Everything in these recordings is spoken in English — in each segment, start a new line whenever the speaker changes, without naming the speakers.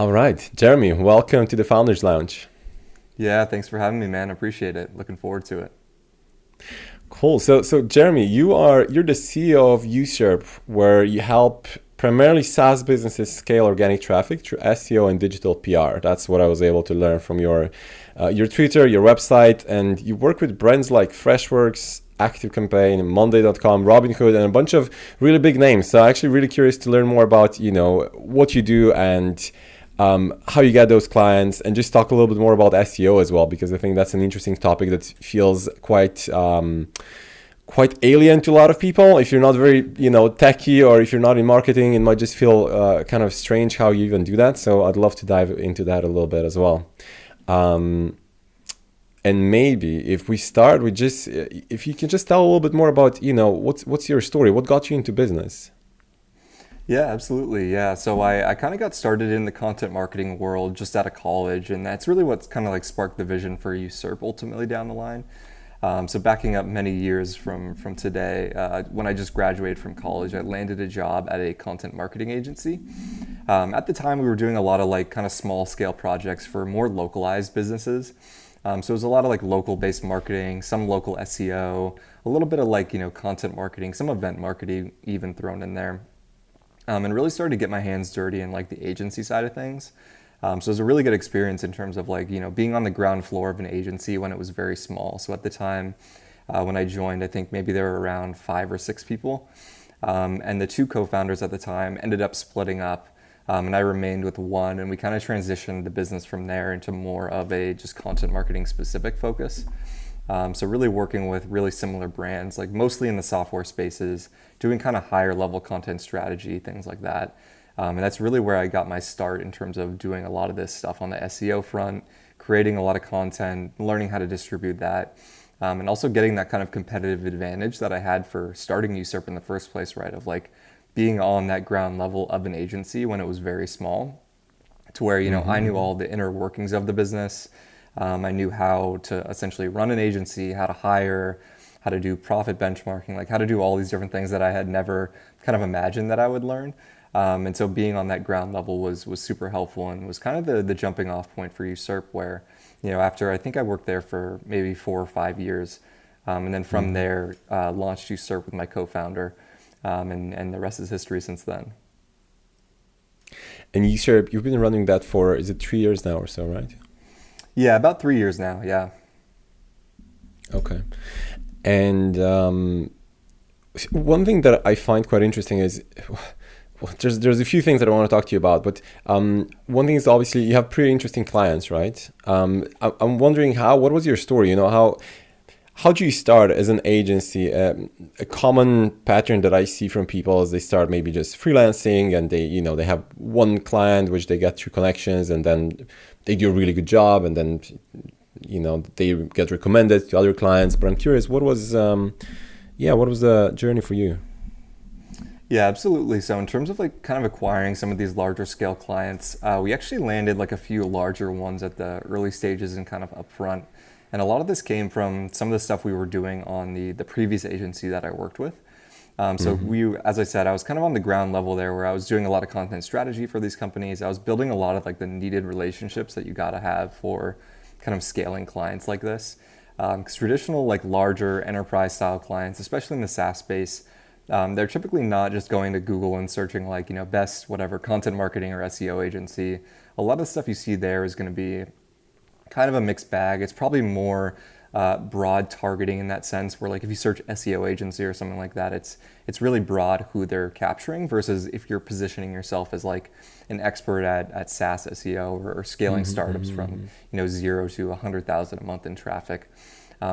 All right, Jeremy, welcome to the Founders Lounge.
Yeah, thanks for having me, man. Appreciate it. Looking forward to it.
Cool. So Jeremy, you're the CEO of Userp, where you help primarily SaaS businesses scale organic traffic through SEO and digital PR. That's what I was able to learn from your Twitter, your website, and you work with brands like Freshworks, ActiveCampaign, Monday.com, Robinhood, and a bunch of really big names. So I'm actually really curious to learn more about what you do and how you get those clients, and just talk a little bit more about SEO as well, because I think that's an interesting topic that feels quite alien to a lot of people. If you're not very techie, or if you're not in marketing, it might just feel kind of strange how you even do that. So I'd love to dive into that a little bit as well. And maybe if we start with just if you can just tell a little bit more about what's your story, what got you into business.
Yeah, absolutely. Yeah. So I kind of got started in the content marketing world just out of college, and that's really what's kind of like sparked the vision for Usurp ultimately down the line. So backing up many years from today, when I just graduated from college, I landed a job at a content marketing agency. At the time, we were doing a lot of like kind of small scale projects for more localized businesses. So it was a lot of like local based marketing, some local SEO, a little bit of like, content marketing, some event marketing even thrown in there. And really started to get my hands dirty in like the agency side of things. So it was a really good experience in terms of like, being on the ground floor of an agency when it was very small. So at the time when I joined, I think maybe there were around 5 or 6 people. And the two co-founders at the time ended up splitting up. And I remained with one, and we kind of transitioned the business from there into more of a just content marketing specific focus. So really working with really similar brands, like mostly in the software spaces, doing kind of higher level content strategy, things like that. And that's really where I got my start in terms of doing a lot of this stuff on the SEO front, creating a lot of content, learning how to distribute that, and also getting that kind of competitive advantage that I had for starting Usurp in the first place, right? Of like being on that ground level of an agency when it was very small, to where, I knew all the inner workings of the business. I knew how to essentially run an agency, how to hire, how to do profit benchmarking, like how to do all these different things that I had never kind of imagined that I would learn. And so being on that ground level was super helpful, and was kind of the jumping off point for Usurp, where, after I think I worked there for maybe 4 or 5 years, and then from there launched Usurp with my co-founder, and the rest is history since then.
And you've been running that for, is it 3 years now or so, right?
Yeah, about 3 years now. Yeah.
Okay. And one thing that I find quite interesting is, well, there's a few things that I want to talk to you about, but one thing is, obviously you have pretty interesting clients, right? I'm wondering what was your story? How do you start as an agency? A common pattern that I see from people is they start maybe just freelancing, and they have one client which they get through connections, and then they do a really good job, and then they get recommended to other clients. But I'm curious, what was the journey for you?
Yeah, absolutely. So in terms of like kind of acquiring some of these larger scale clients, we actually landed like a few larger ones at the early stages and kind of upfront. And a lot of this came from some of the stuff we were doing on the previous agency that I worked with. So as I said, I was kind of on the ground level there, where I was doing a lot of content strategy for these companies. I was building a lot of like the needed relationships that you got to have for kind of scaling clients like this. Because traditional like larger enterprise style clients, especially in the SaaS space, they're typically not just going to Google and searching like, best whatever content marketing or SEO agency. A lot of the stuff you see there is going to be kind of a mixed bag. It's probably more broad targeting in that sense, where like if you search SEO agency or something like that, it's really broad who they're capturing, versus if you're positioning yourself as like an expert at SaaS SEO, or scaling startups from 0 to 100,000 a month in traffic.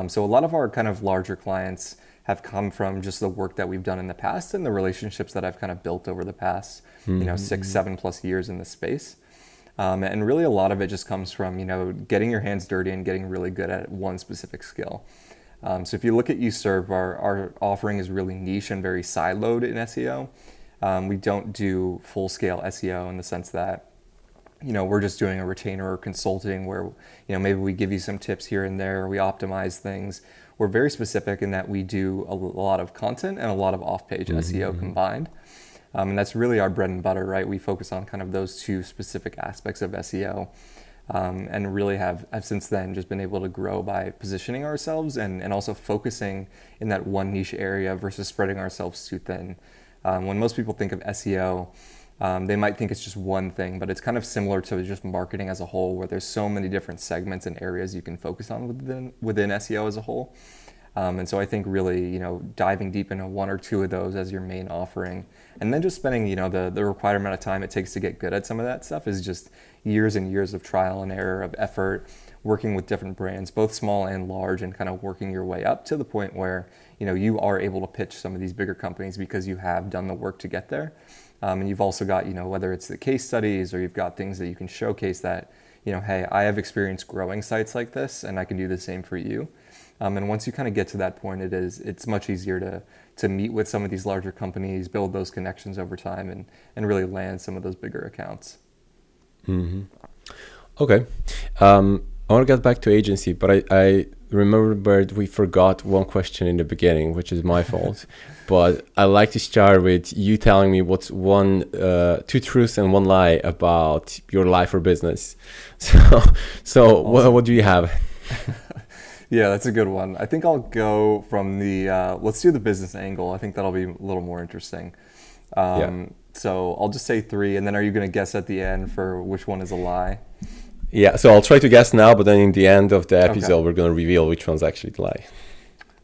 So a lot of our kind of larger clients have come from just the work that we've done in the past, and the relationships that I've kind of built over the past 6, 7+ years in this space. And really a lot of it just comes from, getting your hands dirty and getting really good at one specific skill. So if you look at Usurp, our offering is really niche and very siloed in SEO. We don't do full scale SEO in the sense that, we're just doing a retainer or consulting where, maybe we give you some tips here and there, we optimize things. We're very specific in that we do a lot of content and a lot of off-page SEO combined. And that's really our bread and butter, right? We focus on kind of those two specific aspects of SEO. And really have since then just been able to grow by positioning ourselves and also focusing in that one niche area versus spreading ourselves too thin. When most people think of SEO, they might think it's just one thing, but it's kind of similar to just marketing as a whole, where there's so many different segments and areas you can focus on within SEO as a whole. And so I think really, diving deep into one or two of those as your main offering, and then just spending, the required amount of time it takes to get good at some of that stuff is just years and years of trial and error, of effort, working with different brands, both small and large, and kind of working your way up to the point where, you are able to pitch some of these bigger companies because you have done the work to get there. And you've also got, whether it's the case studies or you've got things that you can showcase that, hey, I have experience growing sites like this and I can do the same for you. And once you kind of get to that point, it's much easier to meet with some of these larger companies, build those connections over time, and really land some of those bigger accounts.
Mm-hmm. Okay. I want to get back to agency, but I remembered we forgot one question in the beginning, which is my fault. But I like to start with you telling me what's two truths and one lie about your life or business. So awesome. What do you have?
Yeah, that's a good one. I think I'll go from let's do the business angle. I think that'll be a little more interesting. So I'll just say 3, and then are you going to guess at the end for which one is a lie?
Yeah, so I'll try to guess now, but then in the end of the episode, We're going to reveal which one's actually the lie.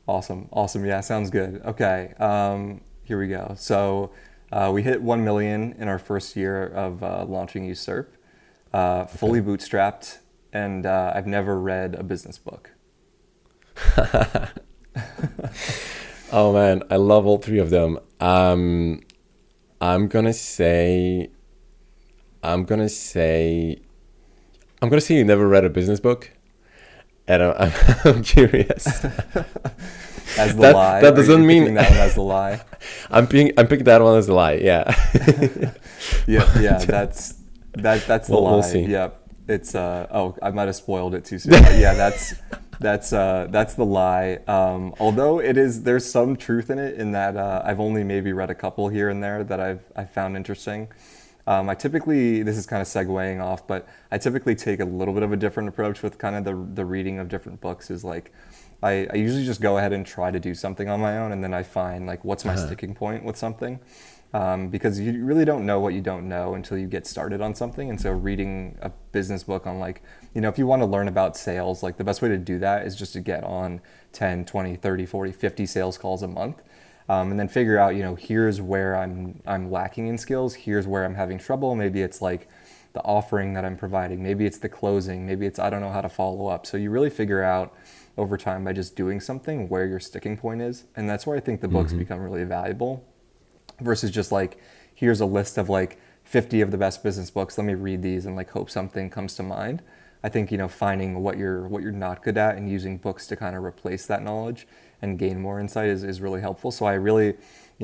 Awesome. Yeah, sounds good. Okay, here we go. So we hit 1 million in our first year of launching Usurp, fully bootstrapped, and I've never read a business book.
Oh man, I love all 3 of them. I'm gonna say you never read a business book, and I'm curious.
As the lie.
That doesn't mean
that one as the lie.
I'm picking that one as the lie. Yeah.
yeah. That's the lie.
We'll see.
Yep. It's I might have spoiled it too soon. But yeah, that's the lie. Although there's some truth in it, in that I've only maybe read a couple here and there that I've found interesting. I typically, this is kind of segueing off, but I typically take a little bit of a different approach with kind of the reading of different books. Is like I usually just go ahead and try to do something on my own, and then I find like what's my sticking point with something. Because you really don't know what you don't know until you get started on something. And so reading a business book on if you want to learn about sales, like the best way to do that is just to get on 10, 20, 30, 40, 50 sales calls a month. And then figure out, here's where I'm lacking in skills. Here's where I'm having trouble. Maybe it's like the offering that I'm providing. Maybe it's the closing. Maybe it's I don't know how to follow up. So you really figure out over time by just doing something where your sticking point is. And that's where I think the books become really valuable versus just like, here's a list of 50 of the best business books. Let me read these and hope something comes to mind. I think, finding what you're not good at and using books to kind of replace that knowledge and gain more insight is really helpful. So I really,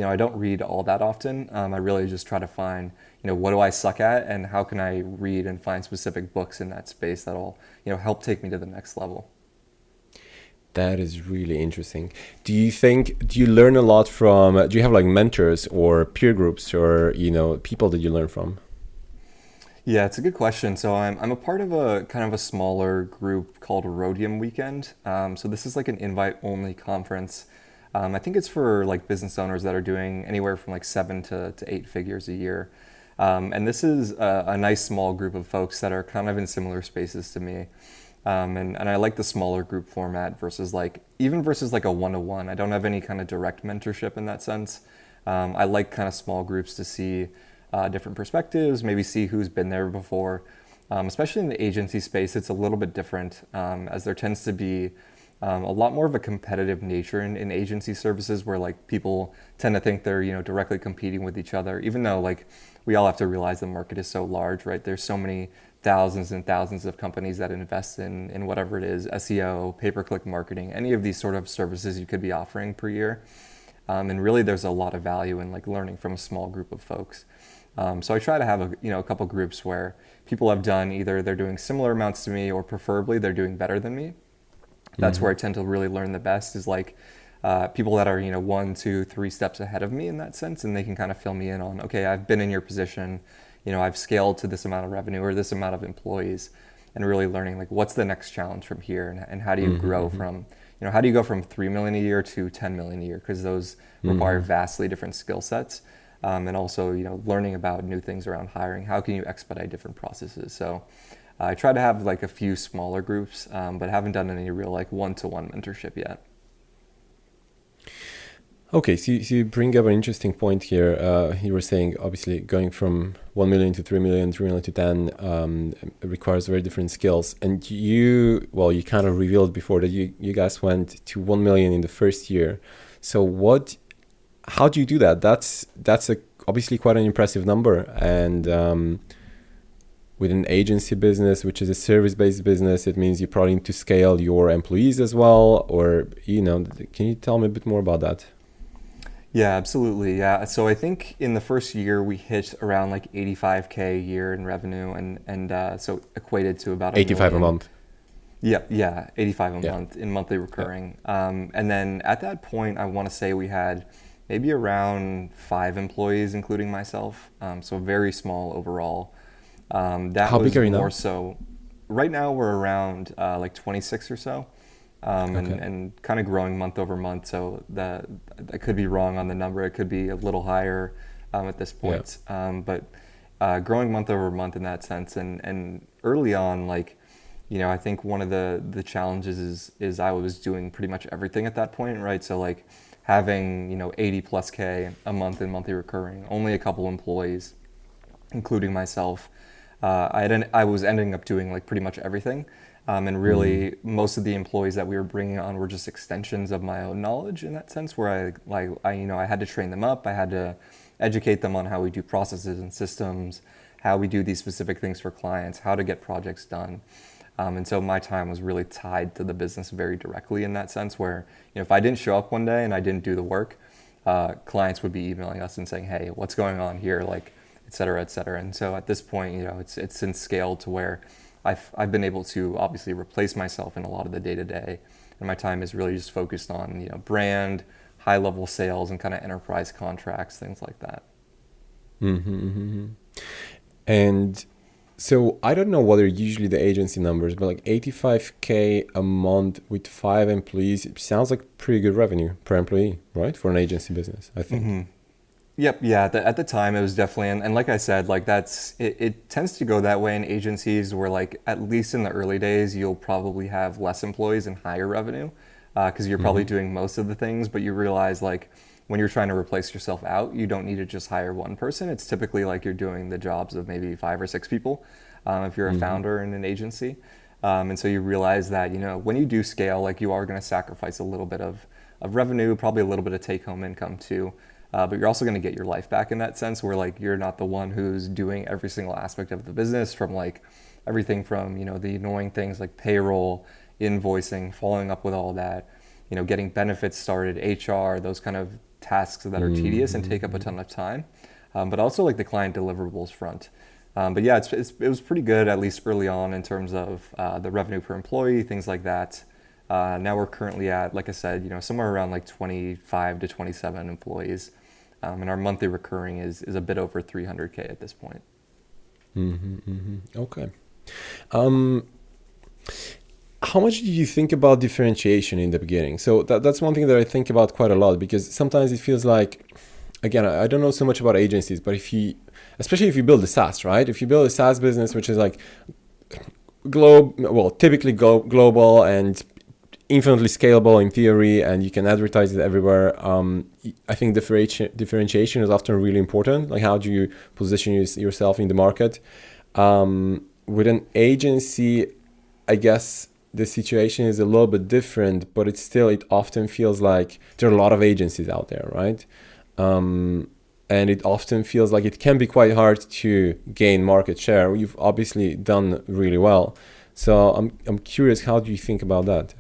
I don't read all that often. I really just try to find, what do I suck at and how can I read and find specific books in that space that'll, help take me to the next level.
That is really interesting. Do you learn a lot from, do you have mentors or peer groups or, people that you learn from?
Yeah, it's a good question. So I'm a part of a kind of a smaller group called Rhodium Weekend. So this is an invite-only conference. I think it's for business owners that are doing anywhere from 7 to 8 figures a year. And this is a nice small group of folks that are kind of in similar spaces to me. And I like the smaller group format versus versus a one-to-one. I don't have any kind of direct mentorship in that sense. I like kind of small groups to see different perspectives, maybe see who's been there before. Especially in the agency space, it's a little bit different as there tends to be a lot more of a competitive nature in agency services where people tend to think they're directly competing with each other, even though we all have to realize the market is so large, right? There's so many thousands and thousands of companies that invest in whatever it is, SEO, pay-per-click marketing, any of these sort of services you could be offering per year. And really there's a lot of value in learning from a small group of folks. So I try to have a couple groups where people have done either they're doing similar amounts to me or preferably they're doing better than me. That's where I tend to really learn the best is people that are, 1, 2, 3 steps ahead of me in that sense, and they can kind of fill me in on, okay, I've been in your position, I've scaled to this amount of revenue or this amount of employees, and really learning like what's the next challenge from here, and how do you grow from, how do you go from 3 million a year to 10 million a year, because those require vastly different skill sets. And also, learning about new things around hiring. How can you expedite different processes? So I try to have like a few smaller groups, but haven't done any real like one-to-one mentorship yet.
Okay, so you bring up an interesting point here. You were saying, obviously, going from 1 million to 3 million, 3 million to 10 requires very different skills. And you kind of revealed before that you guys went to 1 million in the first year. So how do you do that? That's obviously quite an impressive number. And with an agency business, which is a service-based business, it means you probably need to scale your employees as well. Or, can you tell me a bit more about that?
Yeah, absolutely. Yeah. So I think in the first year we hit around like 85K a year in revenue, and so equated to about
85 a month.
Yeah, 85 a month in monthly recurring. And then at that point, I want to say we had maybe around 5 employees, including myself. So very small overall.
How big are you now?
So right now we're around like 26 or so. And kind of growing month over month. So I could be wrong on the number. It could be a little higher at this point. Yeah. But growing month over month in that sense. And early on, like, I think one of the challenges is I was doing pretty much everything at that point, right? So like having, 80 plus K a month in monthly recurring, only a couple employees, including myself. I was ending up doing like pretty much everything. And really, most of the employees that we were bringing on were just extensions of my own knowledge in that sense, where I had to train them up. I had to educate them on how we do processes and systems, how we do these specific things for clients, how to get projects done. And so my time was really tied to the business very directly in that sense, where if I didn't show up one day and I didn't do the work, clients would be emailing us and saying, "Hey, what's going on here?" Like, et cetera, et cetera. And so at this point, it's since scaled to where I've been able to obviously replace myself in a lot of the day-to-day, and my time is really just focused on brand, high-level sales, and kind of enterprise contracts, things like that.
And so I don't know what are usually the agency numbers, but like 85K a month with 5 employees, it sounds like pretty good revenue per employee, right? For an agency business, I think.
Yep. Yeah. At the time, it was definitely, and like I said, like it tends to go that way in agencies where, like, at least in the early days, you'll probably have less employees and higher revenue because you're probably doing most of the things, but you realize, like, when you're trying to replace yourself out, you don't need to just hire one person. It's typically like you're doing the jobs of maybe 5 or 6 people if you're a founder in an agency. And so you realize that, when you do scale, like, you are going to sacrifice a little bit of revenue, probably a little bit of take-home income too. But you're also going to get your life back in that sense, where, like, you're not the one who's doing every single aspect of the business, from like everything from, the annoying things like payroll, invoicing, following up with all that, getting benefits started, HR, those kind of tasks that are tedious and take up a ton of time, but also like the client deliverables front. But yeah, it was pretty good, at least early on, in terms of the revenue per employee, things like that. Now we're currently at, like I said, somewhere around like 25 to 27 employees. And our monthly recurring is a bit over 300K at this point.
Okay. How much do you think about differentiation in the beginning? So that's one thing that I think about quite a lot, because sometimes it feels like, again, I don't know so much about agencies, but especially if you build a SaaS, right? If you build a SaaS business, which is like typically global and infinitely scalable in theory, and you can advertise it everywhere. I think differentiation is often really important. Like, how do you position yourself in the market? With an agency, I guess the situation is a little bit different, but it often feels like there are a lot of agencies out there, right? And it often feels like it can be quite hard to gain market share. You've obviously done really well. So I'm curious, how do you think about that?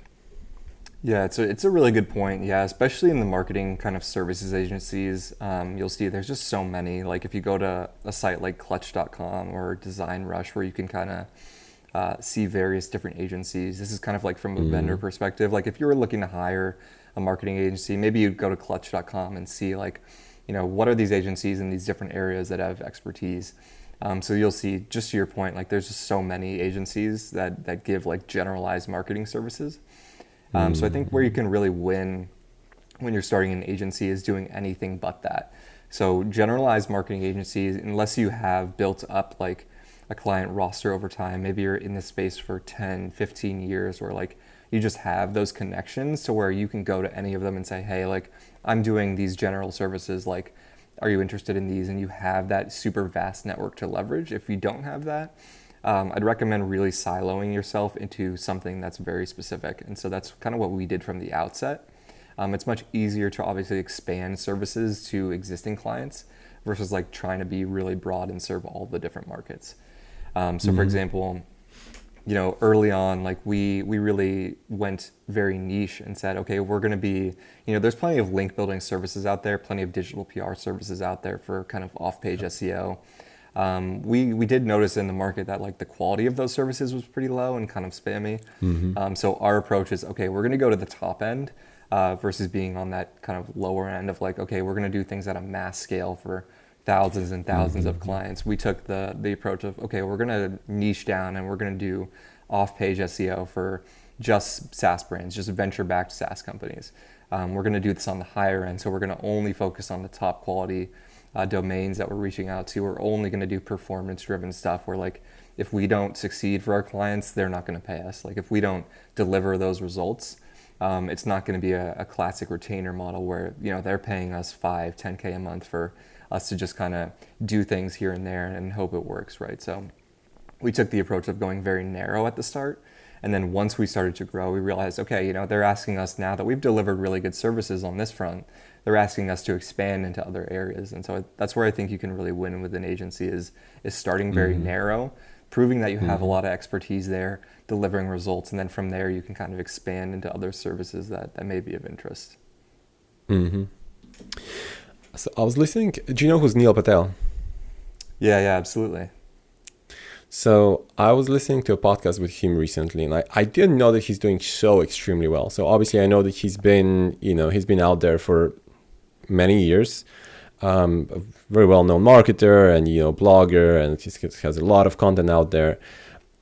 Yeah, it's a really good point. Yeah, especially in the marketing kind of services agencies, you'll see there's just so many. Like, if you go to a site like Clutch.com or Design Rush, where you can kind of see various different agencies. This is kind of like from a vendor perspective. Like, if you were looking to hire a marketing agency, maybe you'd go to clutch.com and see like, what are these agencies in these different areas that have expertise. So you'll see, just to your point, like there's just so many agencies that give like generalized marketing services. So I think where you can really win when you're starting an agency is doing anything but that. So generalized marketing agencies, unless you have built up like a client roster over time, maybe you're in this space for 10, 15 years, where like you just have those connections to where you can go to any of them and say, hey, like I'm doing these general services, like are you interested in these? And you have that super vast network to leverage. If you don't have that, I'd recommend really siloing yourself into something that's very specific. And so that's kind of what we did from the outset. It's much easier to obviously expand services to existing clients versus like trying to be really broad and serve all the different markets. So for example, early on, like we really went very niche and said, okay, we're going to be, there's plenty of link building services out there, plenty of digital PR services out there for kind of off-page SEO. We did notice in the market that like the quality of those services was pretty low and kind of spammy. So our approach is, okay, we're going to go to the top end versus being on that kind of lower end of like, okay, we're going to do things at a mass scale for thousands and thousands of clients. We took the approach of, okay, we're going to niche down and we're going to do off-page SEO for just SaaS brands, just venture-backed SaaS companies. We're going to do this on the higher end, so we're going to only focus on the top quality domains that we're reaching out to. We're only going to do performance-driven stuff where like if we don't succeed for our clients, they're not going to pay us. Like if we don't deliver those results, it's not going to be a classic retainer model where they're paying us 5, 10K a month for us to just kind of do things here and there and hope it works, right? So we took the approach of going very narrow at the start. And then once we started to grow, we realized, okay, they're asking us now that we've delivered really good services on this front, they're asking us to expand into other areas. And so that's where I think you can really win with an agency is starting very narrow, proving that you have a lot of expertise there, delivering results. And then from there, you can kind of expand into other services that may be of interest.
So I was listening, do you know who's Neil Patel?
Yeah, absolutely.
So I was listening to a podcast with him recently, and I didn't know that he's doing so extremely well. So obviously I know that he's been out there for many years, a very well-known marketer and, blogger, and he has a lot of content out there.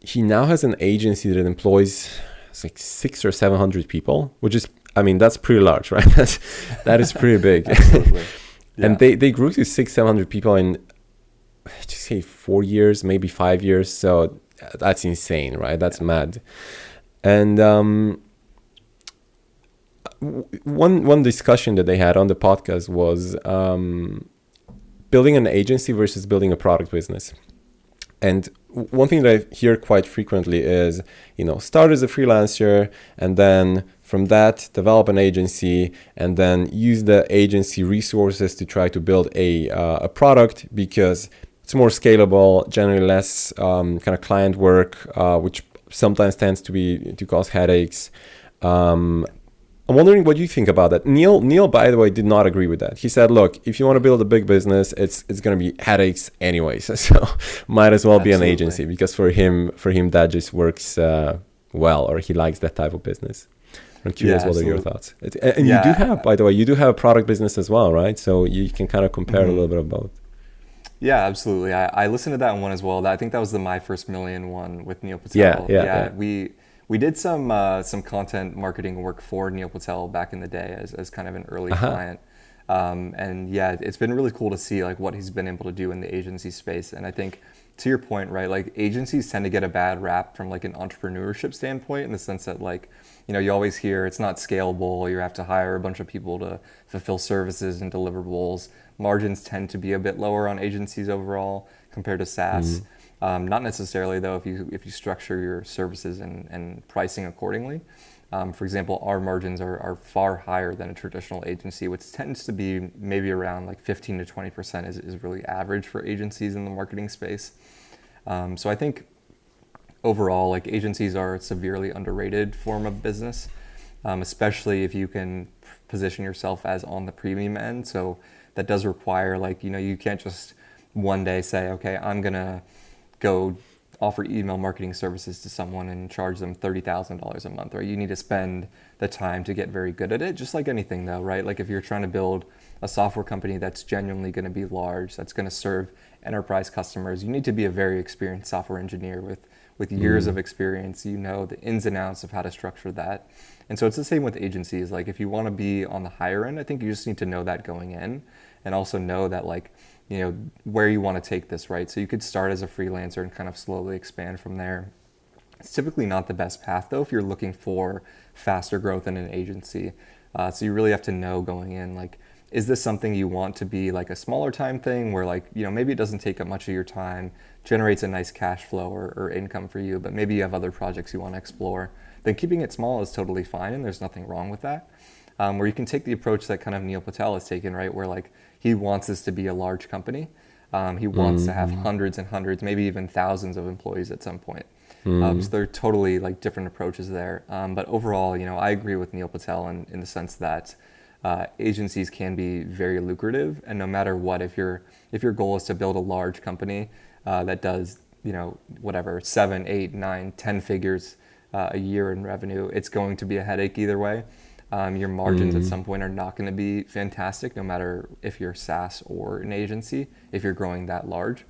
He now has an agency that employs like 600 or 700 people, which is, that's pretty large, right? That is pretty big.
Absolutely. Yeah.
And they grew to 600-700 people in, just say 4 years, maybe 5 years. So that's insane, right? That's mad. And one discussion that they had on the podcast was building an agency versus building a product business. And one thing that I hear quite frequently is, start as a freelancer and then from that develop an agency and then use the agency resources to try to build a product because it's more scalable, generally less kind of client work, which sometimes tends to cause headaches. I'm wondering what you think about that. Neil, by the way, did not agree with that. He said, look, if you want to build a big business, it's going to be headaches anyways. So might as well be an agency because for him that just works well, or he likes that type of business. I'm curious, what are your thoughts? And you do have, by the way, a product business as well, right? So you can kind of compare a little bit of both.
Yeah, absolutely. I listened to that one as well. I think that was the My First Million one with Neil Patel.
Yeah.
We did some content marketing work for Neil Patel back in the day as kind of an early client. And yeah, it's been really cool to see like what he's been able to do in the agency space. And I think to your point, right, like agencies tend to get a bad rap from like an entrepreneurship standpoint in the sense that like, you always hear it's not scalable. You have to hire a bunch of people to fulfill services and deliverables. Margins tend to be a bit lower on agencies overall compared to SaaS. Not necessarily though if you structure your services and pricing accordingly. For example, our margins are far higher than a traditional agency, which tends to be maybe around like 15 to 20% is really average for agencies in the marketing space. So I think overall, like agencies are a severely underrated form of business, especially if you can position yourself as on the premium end. So that does require like, you can't just one day say, okay, I'm going to go offer email marketing services to someone and charge them $30,000 a month, right? You need to spend the time to get very good at it, just like anything though, right? Like if you're trying to build a software company that's genuinely going to be large, that's going to serve enterprise customers, you need to be a very experienced software engineer with years of experience. You know the ins and outs of how to structure that. And so it's the same with agencies. Like if you want to be on the higher end, I think you just need to know that going in, and also know that like, you know, where you want to take this, right? So you could start as a freelancer and kind of slowly expand from there. It's typically not the best path though if you're looking for faster growth in an agency. So you really have to know going in, like, is this something you want to be like a smaller time thing where like, you know, maybe it doesn't take up much of your time, generates a nice cash flow or income for you, but maybe you have other projects you want to explore, then keeping it small is totally fine and there's nothing wrong with that. Where you can take the approach that kind of Neil Patel has taken, right? Where like he wants this to be a large company. He wants to have hundreds and hundreds, maybe even thousands of employees at some point. So they're totally like different approaches there. But overall, you know, I agree with Neil Patel in the sense that agencies can be very lucrative, and no matter what, if your goal is to build a large company that does, you know, whatever 7, 8, 9, 10 figures a year in revenue, it's going to be a headache either way. Your margins at some point are not going to be fantastic, no matter if you're SaaS or an agency, if you're growing that large.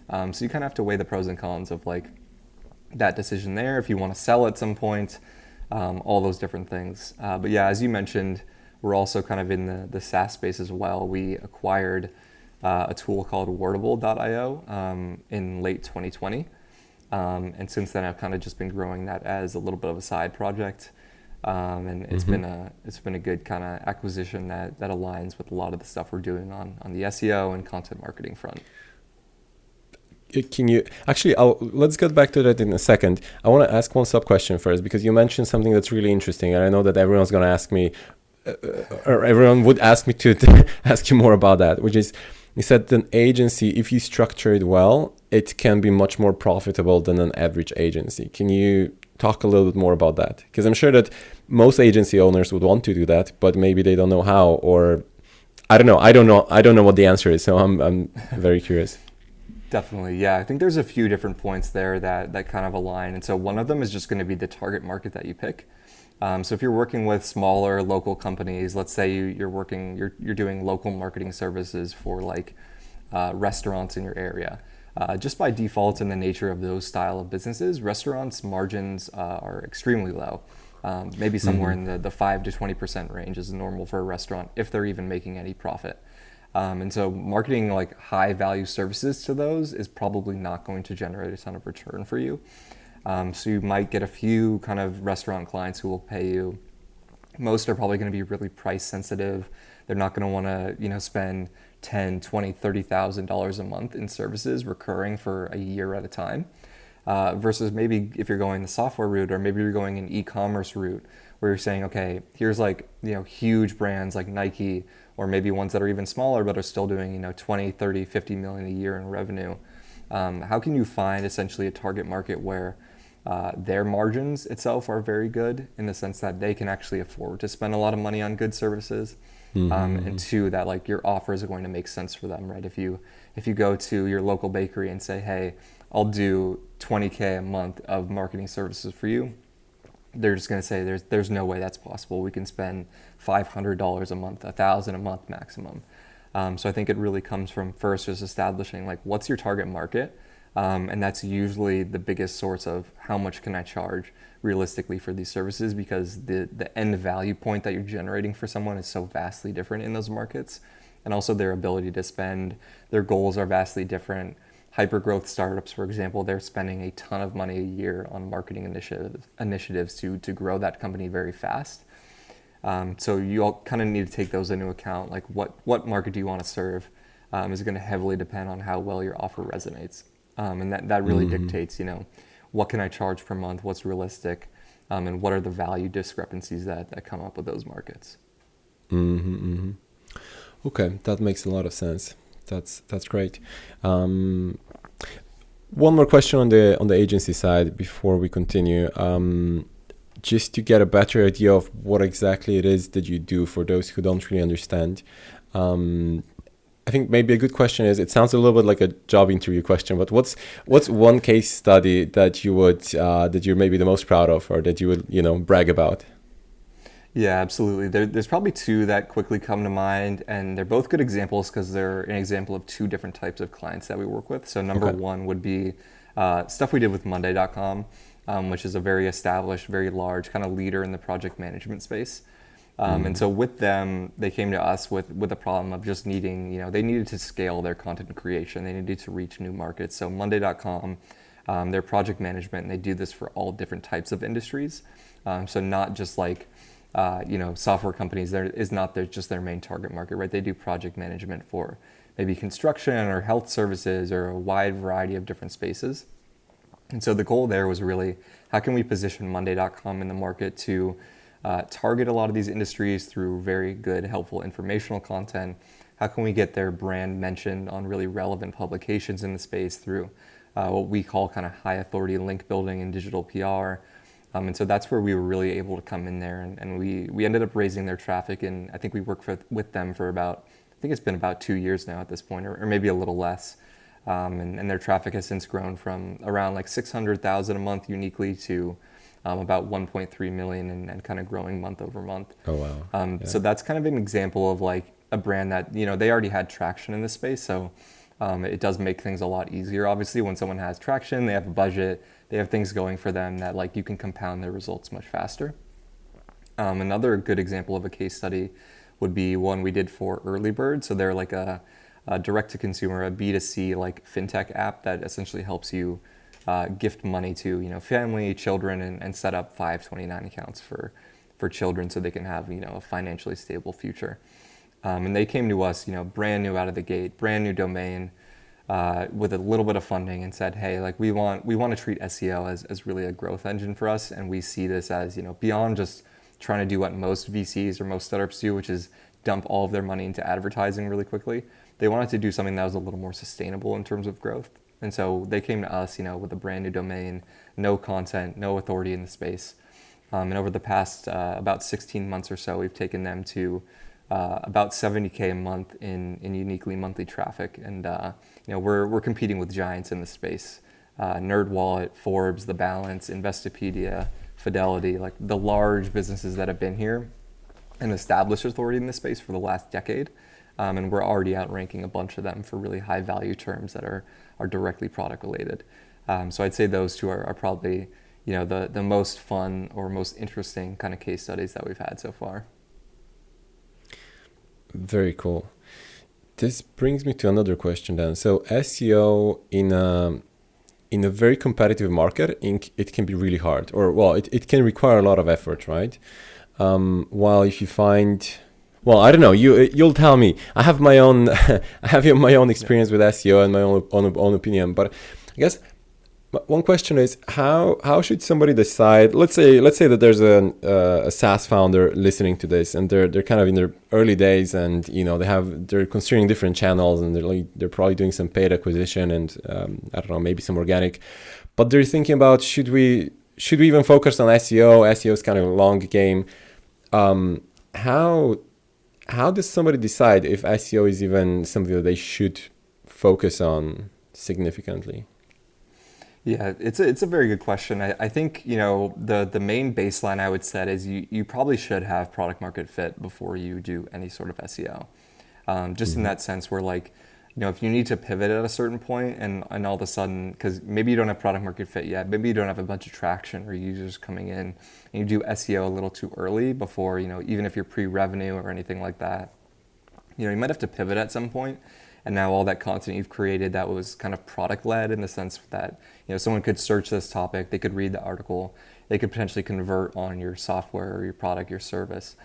So you kind of have to weigh the pros and cons of like that decision there, if you want to sell at some point, all those different things. But yeah, as you mentioned, we're also kind of in the SaaS space as well. We acquired a tool called Wordable.io in late 2020. And since then, I've kind of just been growing that as a little bit of a side project. And it's been a good kind of acquisition that aligns with a lot of the stuff we're doing on the SEO and content marketing front.
Can you actually? Let's get back to that in a second. I want to ask one sub question first, because you mentioned something that's really interesting, and I know that everyone's going to ask me, or everyone would ask me to ask you more about that, which is, you said an agency, if you structure it well, it can be much more profitable than an average agency. Can you talk a little bit more about that? Because I'm sure that most agency owners would want to do that, but maybe they don't know how, or I don't know. I don't know what the answer is. So I'm very curious.
Definitely. Yeah. I think there's a few different points there that kind of align. And so one of them is just going to be the target market that you pick. So if you're working with smaller local companies, let's say you're doing local marketing services for like restaurants in your area. Just by default, in the nature of those style of businesses, restaurants' margins are extremely low. Maybe somewhere in the 5 to 20% range is normal for a restaurant, if they're even making any profit. And so marketing like high value services to those is probably not going to generate a ton of return for you. So you might get a few kind of restaurant clients who will pay you. Most are probably going to be really price sensitive. They're not going to want to, you know, spend $10,000, $20,000, $30,000 a month in services recurring for a year at a time. Versus maybe if you're going the software route, or maybe you're going an e-commerce route where you're saying, okay, here's like, you know, huge brands like Nike, or maybe ones that are even smaller but are still doing, you know, 20, 30, 50 million a year in revenue. How can you find essentially a target market where their margins itself are very good, in the sense that they can actually afford to spend a lot of money on good services, and two, that like your offers are going to make sense for them, right? If you go to your local bakery and say, hey, I'll do $20K a month of marketing services for you, they're just going to say there's no way that's possible. We can spend $500 a month, $1,000 a month maximum. So I think it really comes from first just establishing like what's your target market, and that's usually the biggest source of how much can I charge realistically for these services, because the end value point that you're generating for someone is so vastly different in those markets, and also their ability to spend, their goals are vastly different. Hyper-growth startups, for example, they're spending a ton of money a year on marketing initiatives to grow that company very fast. So you all kind of need to take those into account. Like what market do you want to serve is going to heavily depend on how well your offer resonates. And that really dictates, you know, what can I charge per month, what's realistic, and what are the value discrepancies that come up with those markets.
Okay, that makes a lot of sense. That's great. One more question on the agency side before we continue. Just to get a better idea of what exactly it is that you do for those who don't really understand. I I think maybe a good question is, it sounds a little bit like a job interview question, but what's one case study that you would that you're maybe the most proud of, or that you would, brag about?
Yeah, absolutely. There's probably two that quickly come to mind, and they're both good examples because they're an example of two different types of clients that we work with. So number
Okay.
one would be stuff we did with Monday.com, which is a very established, very large kind of leader in the project management space. And so with them, they came to us with a problem of just needing, they needed to scale their content creation. They needed to reach new markets. So Monday.com, their project management, and they do this for all different types of industries. So not just like, software companies, there is not just their main target market, right? They do project management for maybe construction or health services or a wide variety of different spaces. And so the goal there was really, how can we position Monday.com in the market to target a lot of these industries through very good, helpful informational content? How can we get their brand mentioned on really relevant publications in the space through what we call kind of high authority link building and digital PR? And so that's where we were really able to come in there, and we ended up raising their traffic, and I think we worked with them for about, I think it's been about 2 years now at this point, or maybe a little less. And their traffic has since grown from around like 600,000 a month uniquely to about 1.3 million, and kind of growing month over month.
Oh, wow. Yeah.
So that's kind of an example of like a brand that, they already had traction in this space. So it does make things a lot easier. Obviously, when someone has traction, they have a budget, they have things going for them that like you can compound their results much faster. Another good example of a case study would be one we did for Early Bird. So they're like a direct-to-consumer, a B2C like fintech app that essentially helps you gift money to family, children, and set up 529 accounts for children so they can have a financially stable future. And they came to us brand new out of the gate, brand new domain, with a little bit of funding, and said, hey, like we want to treat SEO as really a growth engine for us, and we see this as beyond just trying to do what most VCs or most startups do, which is dump all of their money into advertising really quickly. They wanted to do something that was a little more sustainable in terms of growth. And so they came to us, with a brand new domain, no content, no authority in the space. And over the past about 16 months or so, we've taken them to about 70K a month in uniquely monthly traffic. And we're competing with giants in the space. NerdWallet, Forbes, The Balance, Investopedia, Fidelity, like the large businesses that have been here and established authority in this space for the last decade. And we're already outranking a bunch of them for really high value terms that are directly product related. So I'd say those two are probably the most fun or most interesting kind of case studies that we've had so far.
Very cool. This brings me to another question then. So SEO in a very competitive market, it can be really hard, or well, it can require a lot of effort, right? While if you find, well, I don't know, you'll tell me. I have my own my own experience with SEO and my own opinion, but I guess one question is how should somebody decide? Let's say that there's a SaaS founder listening to this, and they're kind of in their early days, and they're considering different channels, and they're probably doing some paid acquisition and I don't know, maybe some organic, but they're thinking about should we even focus on SEO? SEO is kind of a long game. How does somebody decide if SEO is even something that they should focus on significantly?
Yeah, it's a very good question. I think the main baseline I would set is you probably should have product market fit before you do any sort of SEO. Just in that sense where like if you need to pivot at a certain point and all of a sudden, because maybe you don't have product market fit yet, maybe you don't have a bunch of traction or users coming in, and you do SEO a little too early before even if you're pre-revenue or anything like that, you might have to pivot at some point. And now all that content you've created that was kind of product-led in the sense that someone could search this topic, they could read the article, they could potentially convert on your software or your product, your service.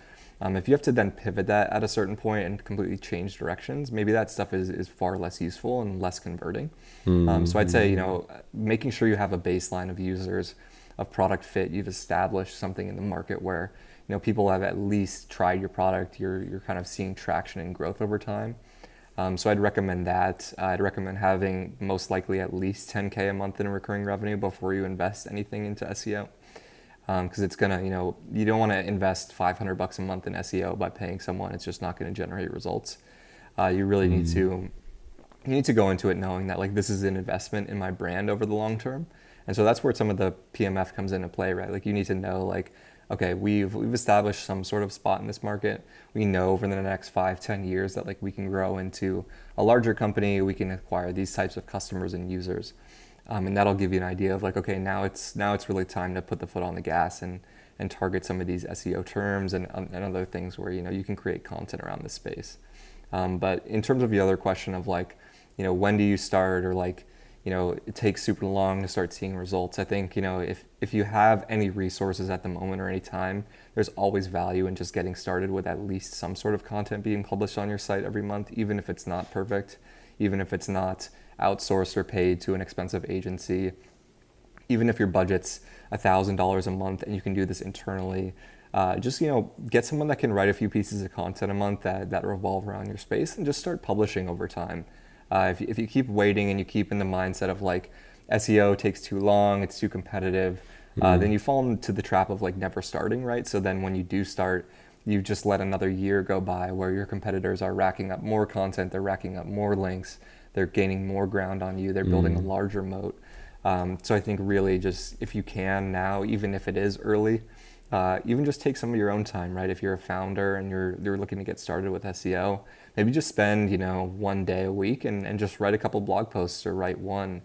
If you have to then pivot that at a certain point and completely change directions, maybe that stuff is far less useful and less converting. So I'd say making sure you have a baseline of users, of product fit, you've established something in the market where people have at least tried your product, you're kind of seeing traction and growth over time. So I'd recommend that. I'd recommend having most likely at least 10K a month in recurring revenue before you invest anything into SEO. Because it's gonna, you don't want to invest $500 a month in SEO by paying someone. It's just not going to generate results. You really need to go into it knowing that like this is an investment in my brand over the long term. And so that's where some of the PMF comes into play, right? Like you need to know like, okay, we've established some sort of spot in this market. We know over the next 5-10 years that like we can grow into a larger company. We can acquire these types of customers and users. And that'll give you an idea of like, okay, now it's really time to put the foot on the gas and target some of these SEO terms and other things where, you can create content around this space. But in terms of the other question of like, when do you start, or like, it takes super long to start seeing results. I think, if you have any resources at the moment or any time, there's always value in just getting started with at least some sort of content being published on your site every month, even if it's not perfect, even if it's not outsourced or paid to an expensive agency, even if your budget's $1,000 a month and you can do this internally. Just get someone that can write a few pieces of content a month that revolve around your space, and just start publishing over time. If you keep waiting and you keep in the mindset of like SEO takes too long, it's too competitive, then you fall into the trap of like never starting, right? So then when you do start, you just let another year go by where your competitors are racking up more content, they're racking up more links, they're gaining more ground on you, they're building a larger moat. So I think really just if you can now, even if it is early, even just take some of your own time, right? If you're a founder and you're looking to get started with SEO, maybe just spend, 1 day a week and just write a couple blog posts, or write one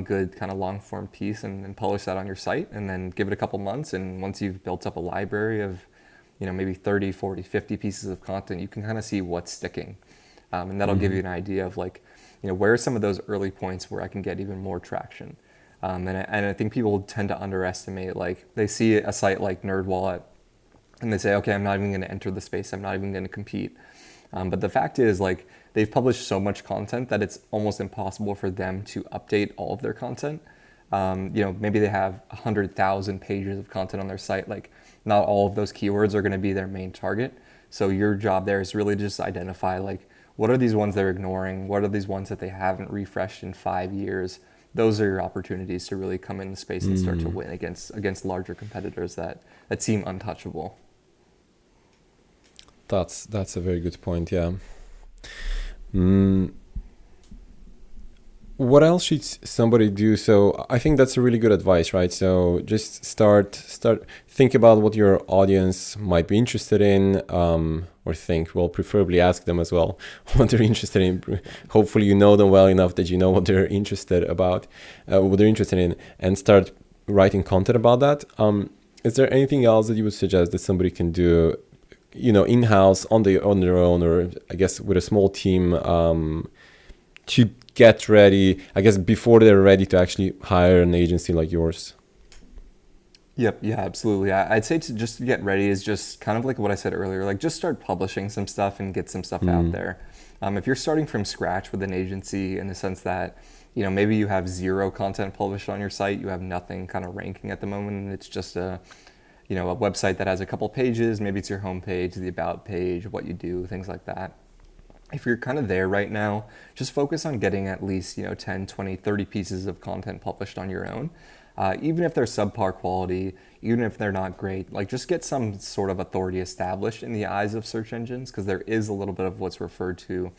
good kind of long form piece and publish that on your site, and then give it a couple months. And once you've built up a library of, maybe 30, 40, 50 pieces of content, you can kind of see what's sticking. And that'll give you an idea of like, where are some of those early points where I can get even more traction. And I think people tend to underestimate, like they see a site like NerdWallet and they say, okay, I'm not even going to enter the space, I'm not even going to compete. But the fact is, like, they've published so much content that it's almost impossible for them to update all of their content. Maybe they have 100,000 pages of content on their site. Like, not all of those keywords are going to be their main target. So your job there is really just identify, like, what are these ones they're ignoring? What are these ones that they haven't refreshed in 5 years? Those are your opportunities to really come in the space and start to win against larger competitors that seem untouchable.
That's a very good point. Yeah. What else should somebody do? So I think that's a really good advice, right? So just think about what your audience might be interested in, preferably ask them as well what they're interested in. Hopefully you know them well enough that you know what they're interested in, and start writing content about that. Is there anything else that you would suggest that somebody can do, in-house on their own, or I guess with a small team, to get ready, I guess, before they're ready to actually hire an agency like yours?
Yep. Yeah, absolutely. I'd say to get ready is just kind of like what I said earlier, like just start publishing some stuff and get some stuff out there. If you're starting from scratch with an agency, in the sense that, maybe you have 0 content published on your site, you have nothing kind of ranking at the moment, and it's just a website that has a couple pages, maybe it's your homepage, the about page, what you do, things like that. If you're kind of there right now, just focus on getting at least, 10, 20, 30 pieces of content published on your own. Even if they're subpar quality, even if they're not great, like just get some sort of authority established in the eyes of search engines, because there is a little bit of what's referred to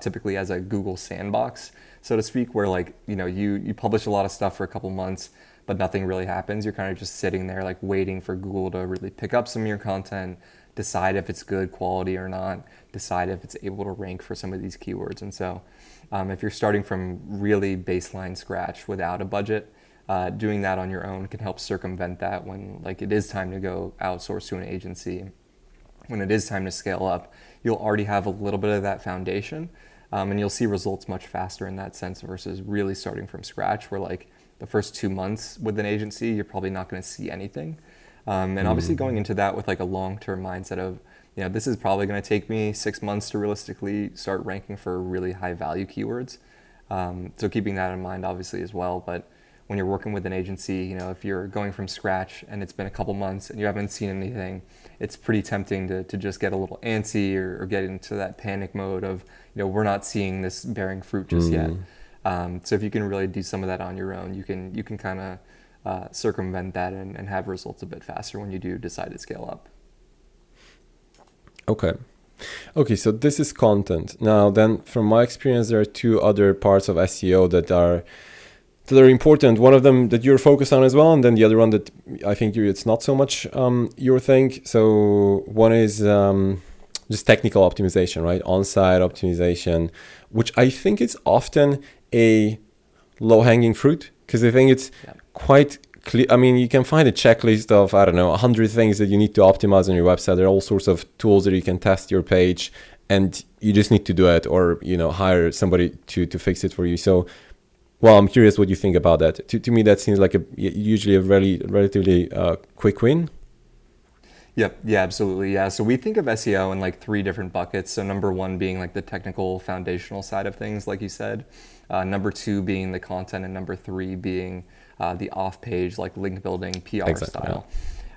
typically as a Google sandbox, so to speak, where like, you publish a lot of stuff for a couple months, but nothing really happens. You're kind of just sitting there like waiting for Google to really pick up some of your content, decide if it's good quality or not, decide if it's able to rank for some of these keywords. And so if you're starting from really baseline scratch without a budget, doing that on your own can help circumvent that when like it is time to go outsource to an agency. When it is time to scale up, you'll already have a little bit of that foundation, and you'll see results much faster in that sense versus really starting from scratch, where like the first 2 months with an agency, you're probably not going to see anything. And obviously going into that with like a long-term mindset of, this is probably going to take me 6 months to realistically start ranking for really high value keywords. So keeping that in mind obviously as well. But when you're working with an agency, if you're going from scratch and it's been a couple months and you haven't seen anything, it's pretty tempting to just get a little antsy or get into that panic mode of, we're not seeing this bearing fruit just yet. So if you can really do some of that on your own, you can kind of circumvent that and have results a bit faster when you do decide to scale up.
Okay. Okay, so this is content. Now, then, from my experience, there are two other parts of SEO that are important. One of them that you're focused on as well, and then the other one that I think it's not so much your thing. So one is just technical optimization, right? On-site optimization, which I think is often a low-hanging fruit, because I think it's quite clear. I mean, you can find a checklist of, I don't know, 100 things that you need to optimize on your website. There are all sorts of tools that you can test your page, and you just need to do it, or hire somebody to fix it for you. So, well, I'm curious what you think about that. To me, that seems like usually a relatively quick win.
Yep. Yeah, absolutely. Yeah. So we think of SEO in like three different buckets. So number one being like the technical foundational side of things, like you said. Number two being the content, and number three being the off-page, like link building, PR
Exactly,
style.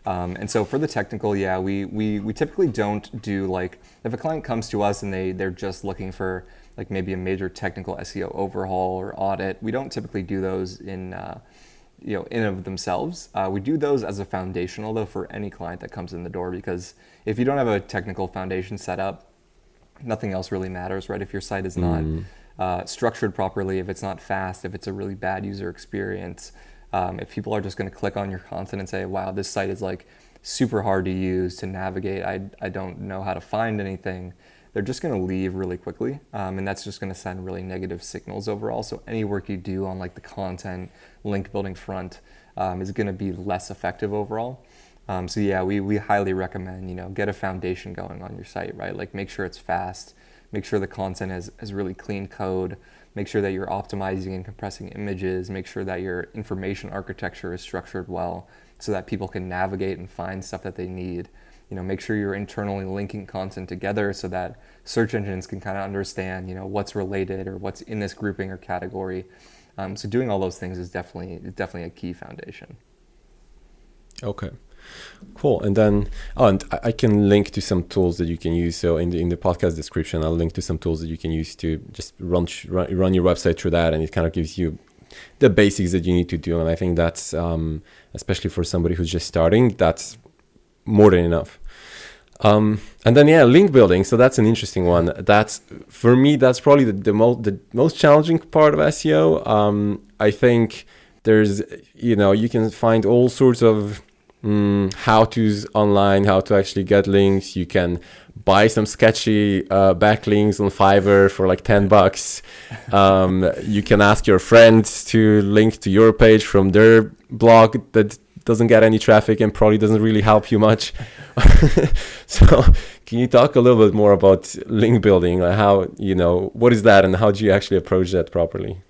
And so for the technical, we typically don't do like, if a client comes to us and they're just looking for like maybe a major technical SEO overhaul or audit, we don't typically do those in of themselves. We do those as a foundational though for any client that comes in the door, because if you don't have a technical foundation set up, nothing else really matters, right? If your site is not structured properly, if it's not fast, if it's a really bad user experience, if people are just going to click on your content and say, wow, this site is like super hard to use, to navigate, I don't know how to find anything, they're just going to leave really quickly. And that's just going to send really negative signals overall. So any work you do on like the content, link building front is going to be less effective overall. So yeah, we highly recommend, get a foundation going on your site, right? Like make sure it's fast, make sure the content has really clean code, make sure that you're optimizing and compressing images, make sure that your information architecture is structured well so that people can navigate and find stuff that they need. Make sure you're internally linking content together so that search engines can kind of understand, what's related or what's in this grouping or category. So doing all those things is definitely a key foundation.
Okay, cool. And then, and I can link to some tools that you can use. So in the podcast description, I'll link to some tools that you can use to just run your website through that, and it kind of gives you the basics that you need to do. And I think that's, especially for somebody who's just starting, that's more than enough. And then link building. So that's an interesting one. That's, for me, that's probably the most challenging part of SEO. I think there's, you can find all sorts of how-tos online, how to actually get links. You can buy some sketchy backlinks on Fiverr for like $10. You can ask your friends to link to your page from their blog that doesn't get any traffic and probably doesn't really help you much. So can you talk a little bit more about link building? Like how, what is that and how do you actually approach that properly?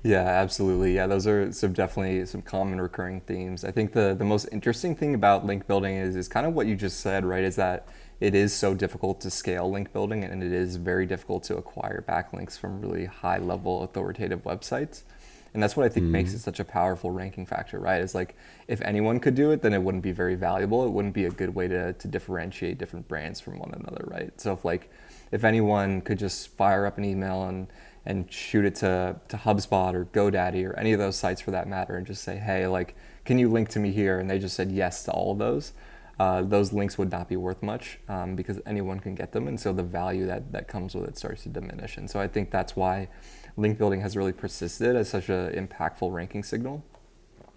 Yeah, absolutely. Yeah, those are definitely some common recurring themes. I think the most interesting thing about link building is kind of what you just said, right? Is that it is so difficult to scale link building, and it is very difficult to acquire backlinks from really high level authoritative websites. And that's what I think makes it such a powerful ranking factor, right? It's like, if anyone could do it, then it wouldn't be very valuable. It wouldn't be a good way to differentiate different brands from one another, right? So if anyone could just fire up an email and shoot it to HubSpot or GoDaddy or any of those sites for that matter and just say, hey, like, can you link to me here? And they just said yes to all of those links would not be worth much because anyone can get them. And so the value that comes with it starts to diminish. And so I think that's why link building has really persisted as such an impactful ranking signal.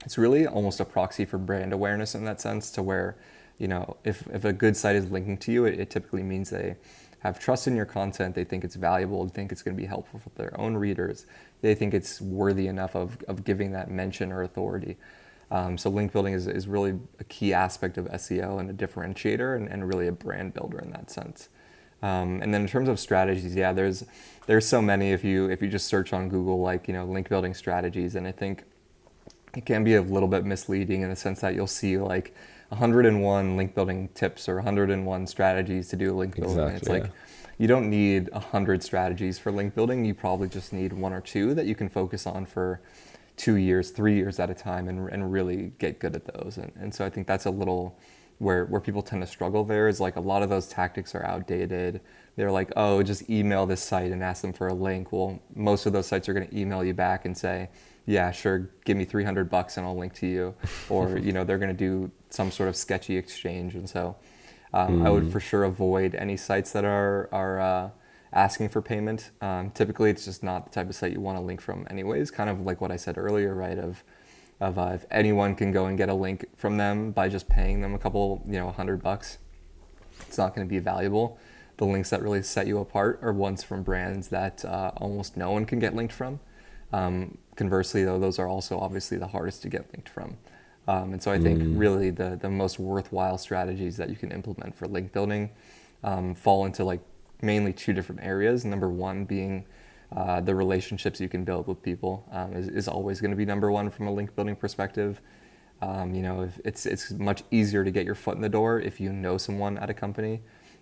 It's really almost a proxy for brand awareness in that sense, to where, if a good site is linking to you, it typically means they have trust in your content, they think it's valuable, they think it's going to be helpful for their own readers, they think it's worthy enough of giving that mention or authority. So link building is really a key aspect of SEO and a differentiator and really a brand builder in that sense. And then in terms of strategies, there's so many. If you just search on Google, like, link building strategies, and I think it can be a little bit misleading in the sense that you'll see like 101 link building tips or 101 strategies to do link building. Exactly, it's like, you don't need 100 strategies for link building. You probably just need one or two that you can focus on for 2 years, 3 years at a time and really get good at those. And so I think that's a little where people tend to struggle there, is like a lot of those tactics are outdated. They're like, oh, just email this site and ask them for a link. Well, most of those sites are going to email you back and say, yeah, sure, give me $300 and I'll link to you. Or, they're going to do some sort of sketchy exchange. And so I would for sure avoid any sites that are asking for payment. Typically, it's just not the type of site you want to link from anyways, kind of like what I said earlier, right? If anyone can go and get a link from them by just paying them a couple, $100, it's not going to be valuable. The links that really set you apart are ones from brands that almost no one can get linked from. Conversely, though, those are also obviously the hardest to get linked from. And so I think really the most worthwhile strategies that you can implement for link building fall into like mainly two different areas. Number one being the relationships you can build with people is always going to be number one from a link building perspective. If it's much easier to get your foot in the door if you know someone at a company.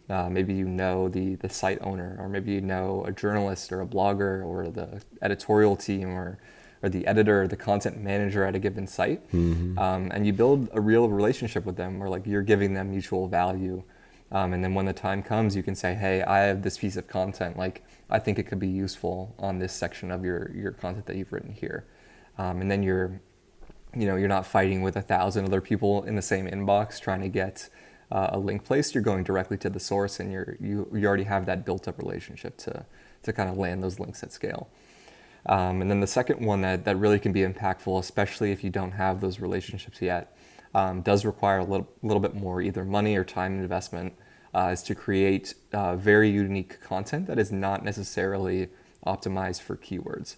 Maybe you know the site owner, or maybe you know a journalist or a blogger or the editorial team or the editor or the content manager at a given site. And you build a real relationship with them, or like you're giving them mutual value. And then when the time comes, you can say, hey, I have this piece of content, like I think it could be useful on this section of your content that you've written here. And then you're not fighting with 1,000 other people in the same inbox trying to get a link placed. You're going directly to the source, and you already have that built up relationship to kind of land those links at scale. And then the second one that really can be impactful, especially if you don't have those relationships yet, does require a little bit more either money or time investment, is to create very unique content that is not necessarily optimized for keywords.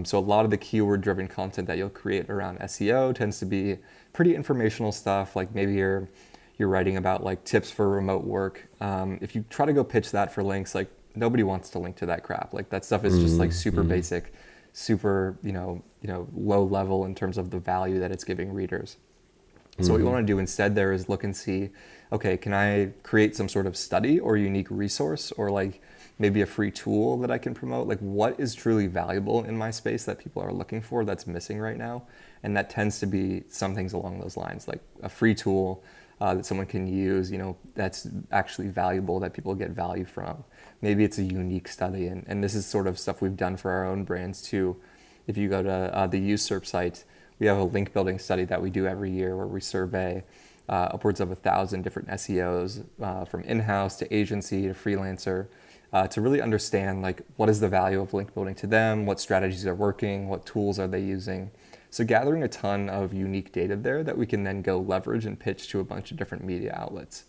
So a lot of the keyword-driven content that you'll create around SEO tends to be pretty informational stuff, like maybe you're writing about like tips for remote work. If you try to go pitch that for links, like nobody wants to link to that crap. Like that stuff is just like super basic, super low level in terms of the value that it's giving readers. So what you want to do instead there is look and see, okay, can I create some sort of study or unique resource, or like maybe a free tool that I can promote? Like what is truly valuable in my space that people are looking for that's missing right now? And that tends to be some things along those lines, like a free tool that someone can use, that's actually valuable, that people get value from. Maybe it's a unique study, and this is sort of stuff we've done for our own brands too. If you go to the Userp site, we have a link building study that we do every year where we survey upwards of 1,000 different SEOs from in-house to agency to freelancer to really understand like what is the value of link building to them, what strategies are working, what tools are they using. So gathering a ton of unique data there that we can then go leverage and pitch to a bunch of different media outlets.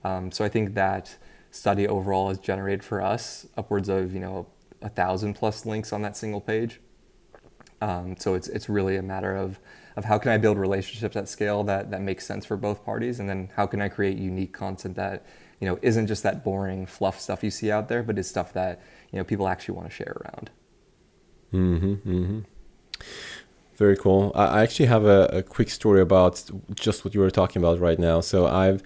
So I think that study overall has generated for us upwards of 1,000 plus links on that single page. So it's really a matter of how can I build relationships at scale that makes sense for both parties, and then how can I create unique content that isn't just that boring fluff stuff you see out there, but is stuff that people actually want to share around.
Very cool. I actually have a quick story about just what you were talking about right now. So I've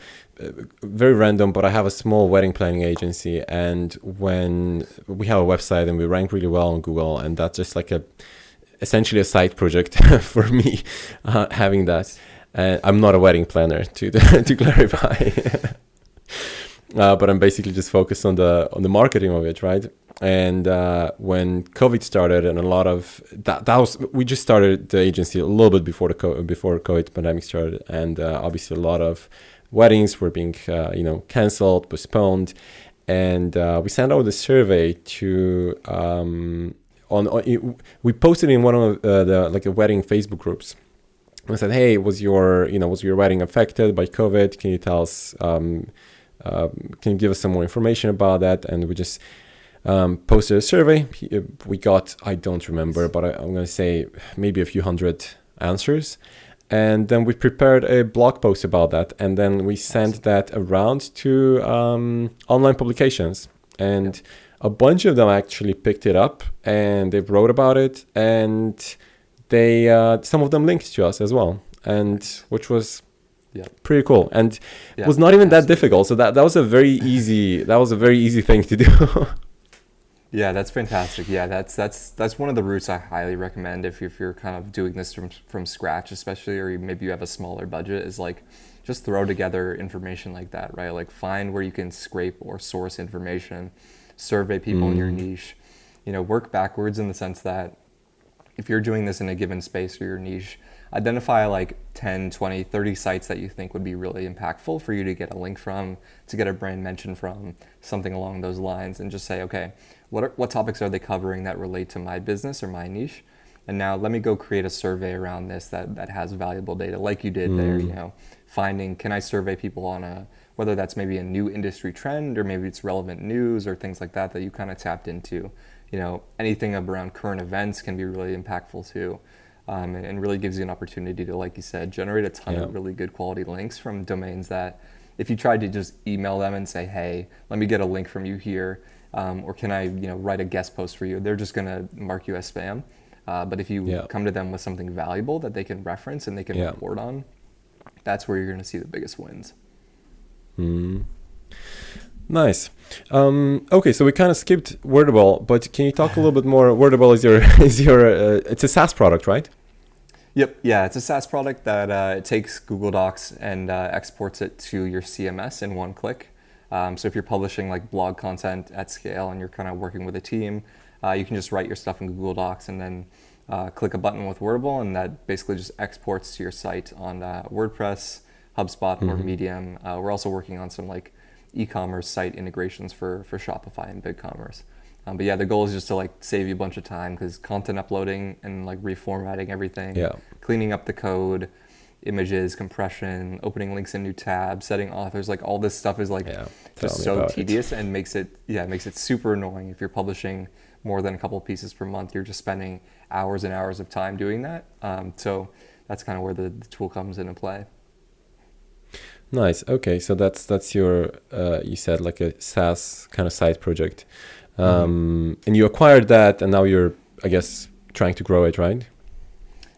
very random, but I have a small wedding planning agency, and when we have a website and we rank really well on Google, and that's just like essentially a side project for me, having that. I'm not a wedding planner, to clarify, but I'm basically just focused on the marketing of it, right? And when COVID started, and a lot of that was, we just started the agency a little bit before before COVID pandemic started, and obviously a lot of weddings were being canceled, postponed, and we sent out a survey to we posted in one of the wedding Facebook groups. I said, hey, was your wedding affected by COVID? Can you tell us? Can you give us some more information about that? And we just posted a survey. We got, I don't remember, but I'm going to say maybe a few hundred answers. And then we prepared a blog post about that. And then we sent that around to online publications. And a bunch of them actually picked it up and they wrote about it. And they some of them linked to us as well. And which was pretty cool. And it was not even that difficult. So that was a very easy thing to do.
Yeah, that's fantastic. Yeah, that's one of the routes I highly recommend if you're kind of doing this from scratch, especially, or maybe you have a smaller budget, is like just throw together information like that, right? Like find where you can scrape or source information, survey people in your niche, work backwards in the sense that if you're doing this in a given space or your niche, identify like 10, 20, 30 sites that you think would be really impactful for you to get a link from, to get a brand mention from, something along those lines, and just say, okay, what topics are they covering that relate to my business or my niche? And now let me go create a survey around this that has valuable data, like you did there, you know, finding, can I survey people on whether that's maybe a new industry trend or maybe it's relevant news or things like that you kind of tapped into. You know, anything around current events can be really impactful too. And really gives you an opportunity to, like you said, generate a ton of really good quality links from domains that if you tried to just email them and say, hey, let me get a link from you here, or can I, you know, write a guest post for you, they're just going to mark you as spam. But if you come to them with something valuable that they can reference and they can report on, that's where you're going to see the biggest wins.
Nice. Okay, so we kind of skipped Wordable, but can you talk a little bit more? Wordable is your it's a SaaS product, right?
Yep. Yeah, it's a SaaS product that it takes Google Docs and exports it to your CMS in one click. So if you're publishing like blog content at scale and you're kind of working with a team, you can just write your stuff in Google Docs and then click a button with Wordable, and that basically just exports to your site on WordPress, HubSpot, or Medium. We're also working on some like e-commerce site integrations for Shopify and BigCommerce. But yeah, the goal is just to like save you a bunch of time, because content uploading and like reformatting everything, cleaning up the code, images, compression, opening links in new tabs, setting authors, like all this stuff is like just so tedious and makes it super annoying. If you're publishing more than a couple pieces per month, you're just spending hours and hours of time doing that. So that's kind of where the tool comes into play.
Nice. Okay, so that's your you said like a SaaS kind of side project, and you acquired that, and now you're, I guess, trying to grow it, right?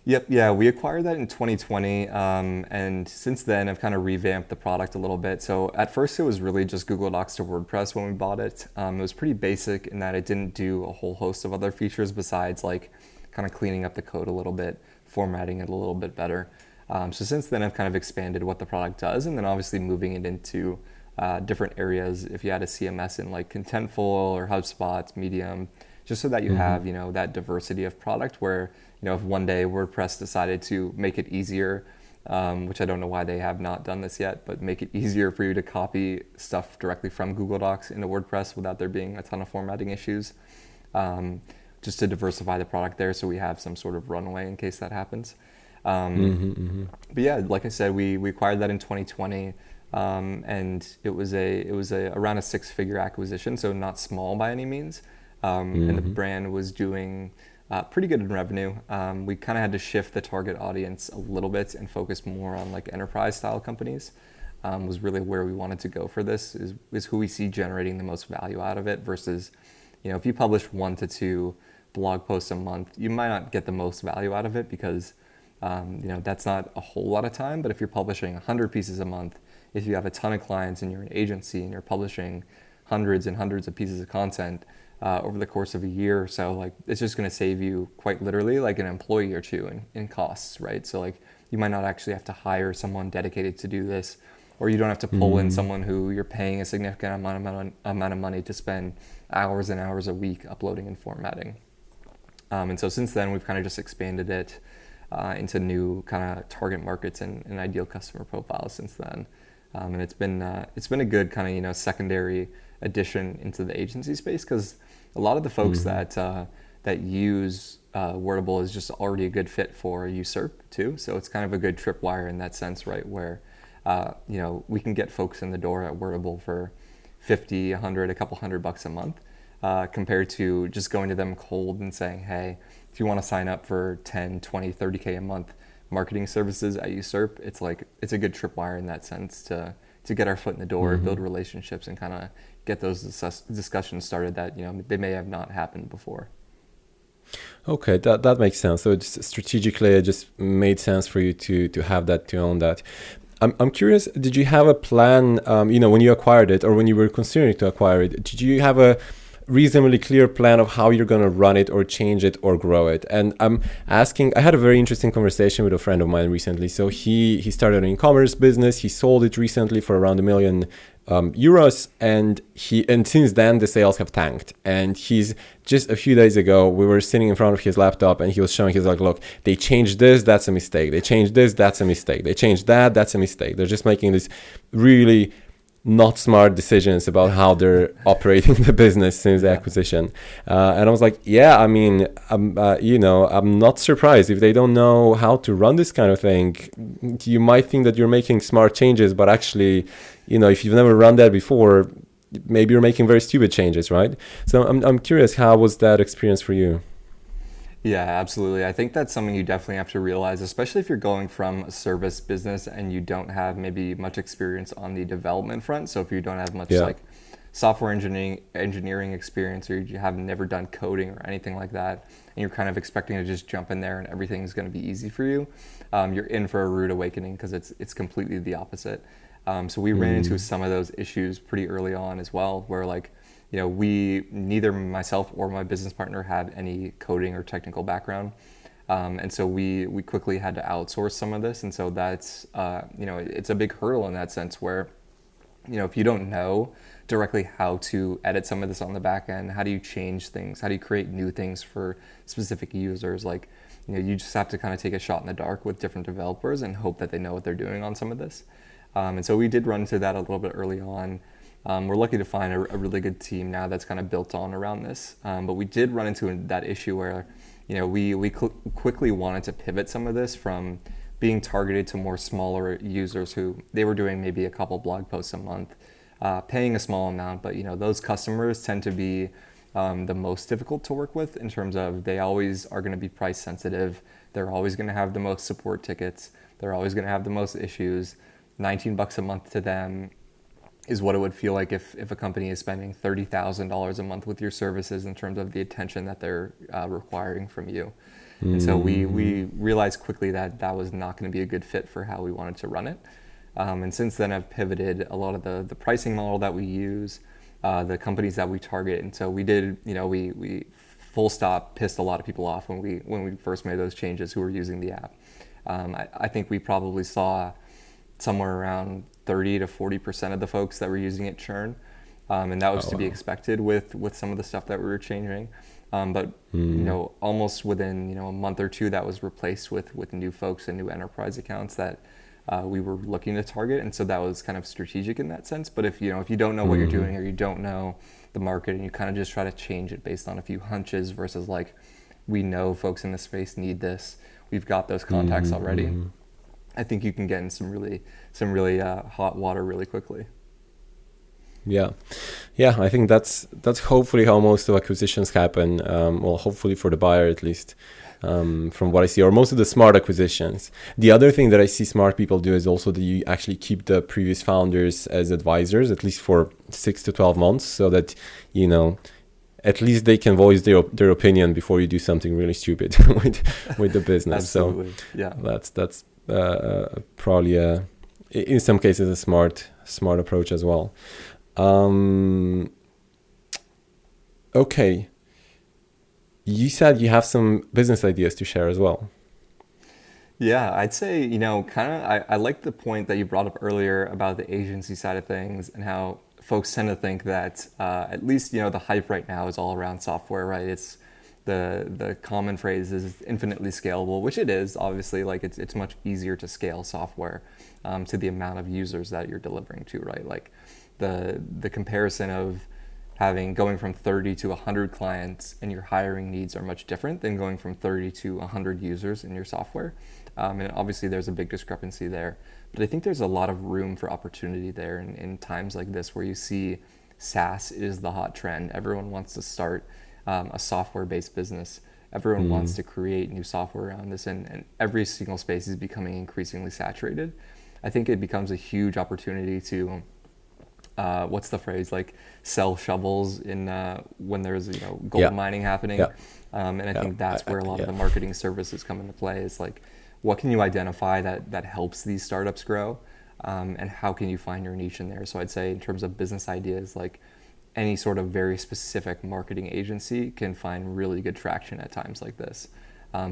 Yep. Yeah, we acquired that in 2020, and since then I've kind of revamped the product a little bit. So at first it was really just Google Docs to WordPress when we bought it. It was pretty basic in that it didn't do a whole host of other features besides like kind of cleaning up the code a little bit, formatting it a little bit better. So since then, I've kind of expanded what the product does, and then obviously moving it into different areas. If you had a CMS in like Contentful or HubSpot, Medium, just so that you have, you know, that diversity of product where, you know, if one day WordPress decided to make it easier, which I don't know why they have not done this yet, but make it easier for you to copy stuff directly from Google Docs into WordPress without there being a ton of formatting issues, just to diversify the product there so we have some sort of runway in case that happens. But yeah, like I said, we acquired that in 2020, and it was around a 6-figure acquisition, so not small by any means. And the brand was doing pretty good in revenue. We kind of had to shift the target audience a little bit and focus more on like enterprise style companies. Was really where we wanted to go for this, is who we see generating the most value out of it, versus, you know, if you publish 1 to 2 blog posts a month, you might not get the most value out of it because you know, that's not a whole lot of time. But if you're publishing 100 pieces a month, if you have a ton of clients and you're an agency and you're publishing hundreds and hundreds of pieces of content over the course of a year or so, like it's just going to save you quite literally like an employee or two in costs, right? So like you might not actually have to hire someone dedicated to do this, or you don't have to pull in someone who you're paying a significant amount of money to spend hours and hours a week uploading and formatting. And so since then, we've kind of just expanded it into new kind of target markets and ideal customer profiles since then. And it's been a good kind of, you know, secondary addition into the agency space, because a lot of the folks that use Wordable is just already a good fit for Userp too. So it's kind of a good tripwire in that sense, right? Where you know, we can get folks in the door at Wordable for 50, 100, a couple $100 a month, compared to just going to them cold and saying, hey, if you want to sign up for 10, 20, 30K a month marketing services at Userp, it's a good tripwire in that sense to get our foot in the door, build relationships, and kind of get those discussions started that, you know, they may have not happened before.
Okay, that makes sense. So it's strategically, it just made sense for you to have that, to own that. I'm curious, did you have a plan, you know, when you acquired it or when you were considering to acquire it, did you have a reasonably clear plan of how you're going to run it or change it or grow it. And I had a very interesting conversation with a friend of mine recently. So he started an e-commerce business. He sold it recently for around €1 million. And since then the sales have tanked. And he's just a few days ago, we were sitting in front of his laptop and he was showing, he's like, look, they changed this, that's a mistake. They changed this, that's a mistake. They changed that, that's a mistake. They're just making this really not smart decisions about how they're operating the business since the acquisition. And I was like, yeah, I mean, I'm not surprised if they don't know how to run this kind of thing. You might think that you're making smart changes, but actually, if you've never run that before, maybe you're making very stupid changes, right? So I'm curious, how was that experience for you?
Yeah, absolutely. I think that's something you definitely have to realize, especially if you're going from a service business and you don't have maybe much experience on the development front. So if you don't have much like software engineering experience, or you have never done coding or anything like that, and you're kind of expecting to just jump in there and everything's going to be easy for you, you're in for a rude awakening, because it's completely the opposite. So we ran into some of those issues pretty early on as well, where neither myself or my business partner had any coding or technical background. And so we quickly had to outsource some of this. And so that's, it's a big hurdle in that sense where, if you don't know directly how to edit some of this on the back end, how do you change things? How do you create new things for specific users? You just have to kind of take a shot in the dark with different developers and hope that they know what they're doing on some of this. And so we did run into that a little bit early on. We're lucky to find a really good team now that's kind of built on around this. But we did run into that issue where, we quickly wanted to pivot some of this from being targeted to more smaller users who they were doing maybe a couple blog posts a month, paying a small amount. But, those customers tend to be the most difficult to work with in terms of they always are going to be price sensitive. They're always going to have the most support tickets. They're always going to have the most issues. $19 a month to them is what it would feel like if a company is spending $30,000 a month with your services in terms of the attention that they're requiring from you. And so we realized quickly that was not going to be a good fit for how we wanted to run it. And since then I've pivoted a lot of the pricing model that we use, the companies that we target. And so we did, we full stop pissed a lot of people off when we first made those changes who were using the app. I think we probably saw somewhere around 30 to 40% of the folks that were using it churn. And that was to be expected with some of the stuff that we were changing. But almost within, a month or two, that was replaced with new folks and new enterprise accounts that we were looking to target. And so that was kind of strategic in that sense. But if you don't know what you're doing, or you don't know the market, and you kind of just try to change it based on a few hunches versus we know folks in the space need this, we've got those contacts already, I think you can get in some really hot water really quickly.
Yeah, I think that's hopefully how most of acquisitions happen. Well, hopefully for the buyer at least, from what I see, or most of the smart acquisitions. The other thing that I see smart people do is also that you actually keep the previous founders as advisors, at least for 6 to 12 months, so that at least they can voice their opinion before you do something really stupid with the business.
Absolutely.
So
yeah,
that's probably in some cases a smart approach as well. Okay, you said you have some business ideas to share as well.
Yeah, I'd say, I like the point that you brought up earlier about the agency side of things, and how folks tend to think that at least, the hype right now is all around software, right? It's the common phrase is infinitely scalable, which it is. Obviously, it's much easier to scale software to the amount of users that you're delivering to, right? The comparison of going from 30 to 100 clients and your hiring needs are much different than going from 30 to 100 users in your software. And obviously there's a big discrepancy there. But I think there's a lot of room for opportunity there in times like this, where you see SaaS is the hot trend. Everyone wants to start a software-based business. Everyone wants to create new software around this, and every single space is becoming increasingly saturated. I think it becomes a huge opportunity to what's the phrase, sell shovels in when there's gold mining happening. And I think that's where a lot of the marketing services come into play. Is what can you identify that helps these startups grow, and how can you find your niche in there? So I'd say in terms of business ideas, any sort of very specific marketing agency can find really good traction at times like this.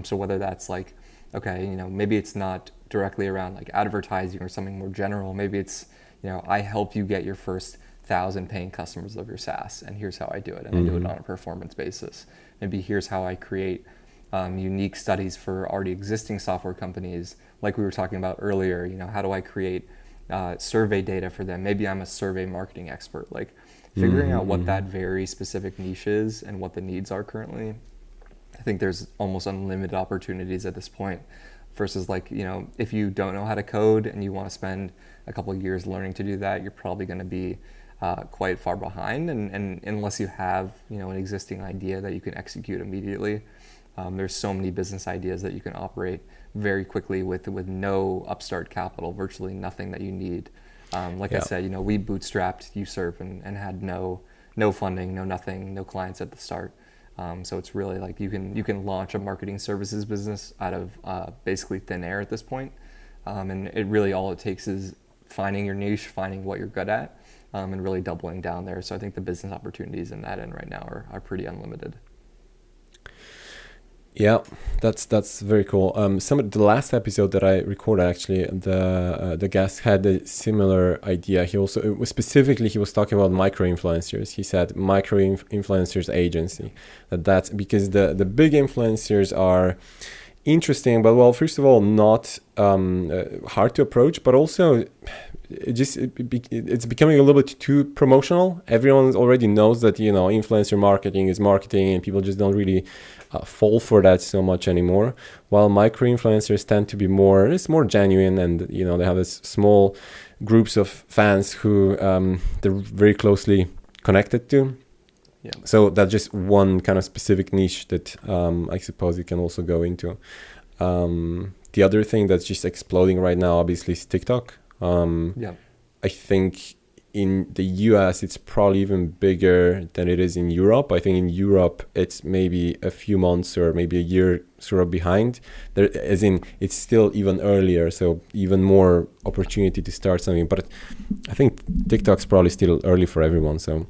So whether that's like, okay, maybe it's not directly around like advertising or something more general. Maybe it's, I help you get your first 1,000 paying customers of your SaaS, and here's how I do it. And I do it on a performance basis. Maybe here's how I create unique studies for already existing software companies, like we were talking about earlier. How do I create survey data for them? Maybe I'm a survey marketing expert. Like figuring out what that very specific niche is and what the needs are currently. I think there's almost unlimited opportunities at this point, versus like, if you don't know how to code and you want to spend a couple of years learning to do that, you're probably going to be quite far behind. And unless you have, an existing idea that you can execute immediately, there's so many business ideas that you can operate very quickly with no upstart capital, virtually nothing that you need. I said, we bootstrapped Userp and had no funding, no clients at the start. So it's really like you can launch a marketing services business out of basically thin air at this point. And it really, all it takes is finding your niche, finding what you're good at, and really doubling down there. So I think the business opportunities in that end right now are pretty unlimited.
Yeah, that's very cool. The last episode that I recorded, actually, the guest had a similar idea. He was talking about micro influencers. He said micro influencers agency. That's because the big influencers are interesting, but well, first of all, not hard to approach, but also it's becoming a little bit too promotional. Everyone already knows that influencer marketing is marketing, and people just don't really fall for that so much anymore. While micro influencers tend to be more genuine, and they have this small groups of fans who they're very closely connected to.
Yeah.
So that's just one kind of specific niche that I suppose you can also go into. The other thing that's just exploding right now, obviously, is TikTok. I think in the US it's probably even bigger than it is in Europe. I think in Europe it's maybe a few months or maybe a year sort of behind. As in, it's still even earlier, so even more opportunity to start something. But I think TikTok's probably still early for everyone, so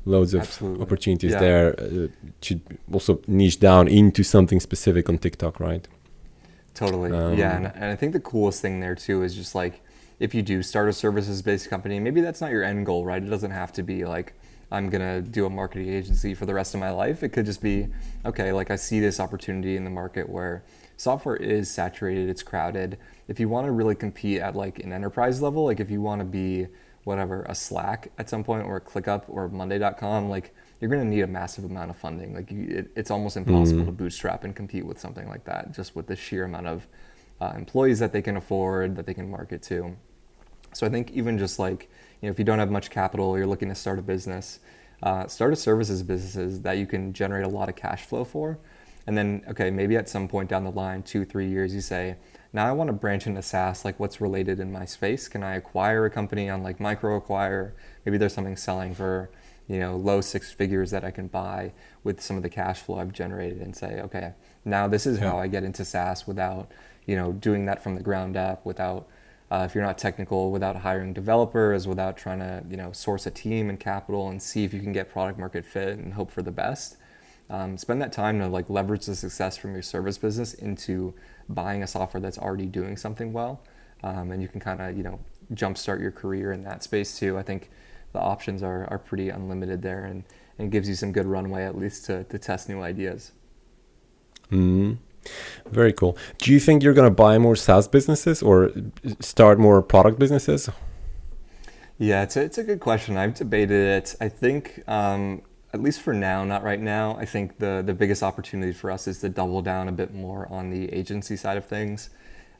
loads of
Absolutely.
opportunities there. Should also niche down into something specific on TikTok, right?
Totally. And I think the coolest thing there too is just like, if you do start a services-based company, maybe that's not your end goal, right? It doesn't have to be like, I'm going to do a marketing agency for the rest of my life. It could just be, okay, like I see this opportunity in the market where software is saturated, it's crowded. If you want to really compete at like an enterprise level, like if you want to be whatever, a Slack at some point, or a ClickUp or Monday.com, like you're going to need a massive amount of funding. Like it's almost impossible to bootstrap and compete with something like that, just with the sheer amount of employees that they can afford, that they can market to. So I think even just like, if you don't have much capital, you're looking to start a business, start a services businesses that you can generate a lot of cash flow for. And then, okay, maybe at some point down the line, 2-3 years, you say, now I want to branch into SaaS, like what's related in my space? Can I acquire a company on like micro acquire? Maybe there's something selling for, low 6 figures that I can buy with some of the cash flow I've generated, and say, okay, now this is how I get into SaaS without, doing that from the ground up, without, if you're not technical, without hiring developers, without trying to, source a team and capital and see if you can get product market fit and hope for the best. Spend that time to like leverage the success from your service business into buying a software that's already doing something well. And you can kind of, jumpstart your career in that space too. I think the options are pretty unlimited there, and gives you some good runway at least to test new ideas.
Very cool. Do you think you're going to buy more SaaS businesses or start more product businesses?
Yeah, it's a good question. I've debated it. I think, at least for now, not right now, I think the biggest opportunity for us is to double down a bit more on the agency side of things,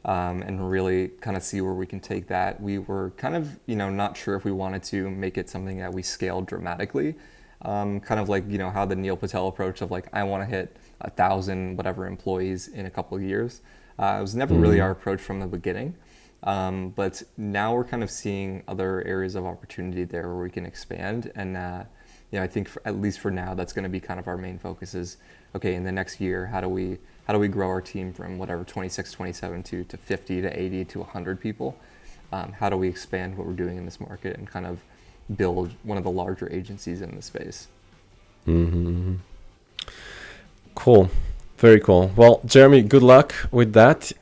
and really kind of see where we can take that. We were kind of, not sure if we wanted to make it something that we scaled dramatically. Kind of like, how the Neil Patel approach of like, I want to hit 1,000 whatever employees in a couple of years. It was never really our approach from the beginning. But now we're kind of seeing other areas of opportunity there where we can expand. And, I think at least for now, that's going to be kind of our main focus is, okay, in the next year, how do we grow our team from whatever 26, 27 to 50 to 80 to 100 people? How do we expand what we're doing in this market and kind of build one of the larger agencies in the space.
Mm-hmm. Cool. Very cool. Well, Jeremy, good luck with that.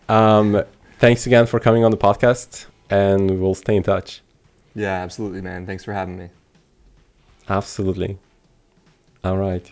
Thanks again for coming on the podcast, and we'll stay in touch.
Yeah, absolutely, man. Thanks for having me.
Absolutely. All right.